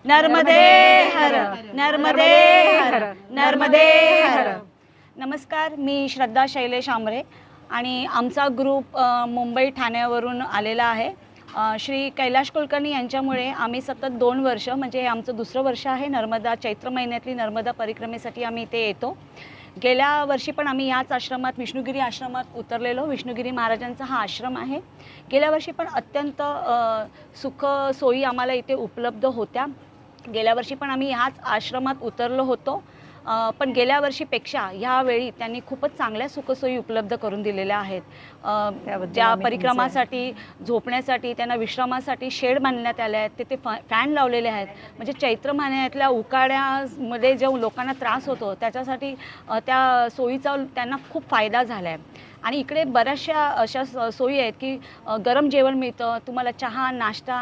नर्मदे हर, नर्मदे हर, नर्मदे हर। नमस्कार, मी श्रद्धा शैलेश आमरे आणि आमचा ग्रुप मुंबई ठाण्यावरून आलेला आहे। श्री कैलाश कुलकर्णी यांच्यामुळे आम्ही सतत 2 वर्ष म्हणजे हे आमचं दुसरं वर्ष आहे नर्मदा चैत्र महिन्यातली नर्मदा परिक्रमेसाठी आम्ही इथे येतो। गेल्या वर्षी पण आम्ही याच आश्रमात विष्णुगिरी आश्रमात उतरलेलो। विष्णुगिरी महाराजांचा हा आश्रम आहे। गेल्या वर्षी पण अत्यंत सुख सोयी आम्हाला इथे उपलब्ध होत्या। गेल्या वर्षी पण आम्ही ह्याच आश्रमात उतरलो होतो, पण गेल्या वर्षीपेक्षा ह्यावेळी त्यांनी खूपच चांगल्या सुखसोयी उपलब्ध करून दिलेल्या आहेत। ज्या परिक्रमासाठी झोपण्यासाठी त्यांना विश्रामासाठी शेड बांधण्यात आले आहेत, तिथे फॅन लावलेले आहेत। म्हणजे चैत्र महिन्यातल्या उकाड्यामध्ये जो लोकांना त्रास होतो त्याच्यासाठी त्या सोयीचा त्यांना खूप फायदा झाला आहे। आणि इकडे बऱ्याचशा अशा सोयी आहेत की गरम जेवण मिळतं, तुम्हाला चहा नाश्ता,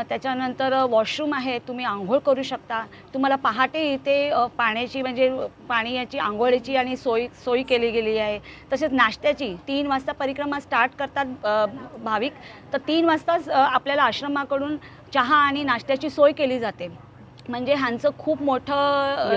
त्याच्यानंतर वॉशरूम आहे, तुम्ही आंघोळ करू शकता। तुम्हाला पहाटे इथे पाण्याची म्हणजे पाण्याची आंघोळीची आणि सोय केली गेली आहे। तसेच नाश्त्याची 3 वाजता परिक्रमा स्टार्ट करतात भाविक, तर 3 वाजताच आपल्याला आश्रमाकडून चहा आणि नाश्त्याची सोय केली जाते। म्हणजे ह्यांचं खूप मोठं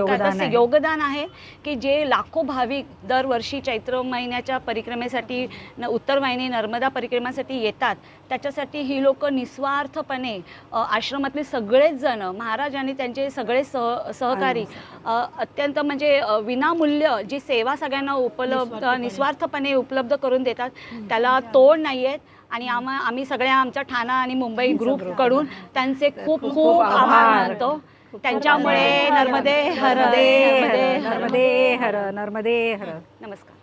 योगदान आहे की जे लाखो भाविक दरवर्षी चैत्र महिन्याच्या परिक्रमेसाठी उत्तर वाहिनी नर्मदा परिक्रमेसाठी येतात, त्याच्यासाठी ही लोक निस्वार्थपणे आश्रमातले सगळेच जण महाराज आणि त्यांचे सगळे सहकारी अत्यंत म्हणजे विनामूल्य जी सेवा सगळ्यांना उपलब्ध निस्वार्थपणे उपलब्ध करून देतात, त्याला तोड नाही आहेत। आणि आम्ही सगळ्या आमच्या ठाणा आणि मुंबई ग्रुपकडून त्यांचे खूप खूप आभार मानतो। त्यांच्यामुळे नर्मदे हर, नर्मदे हर, नर्मदे हर, नर्मदे हर। नमस्कार।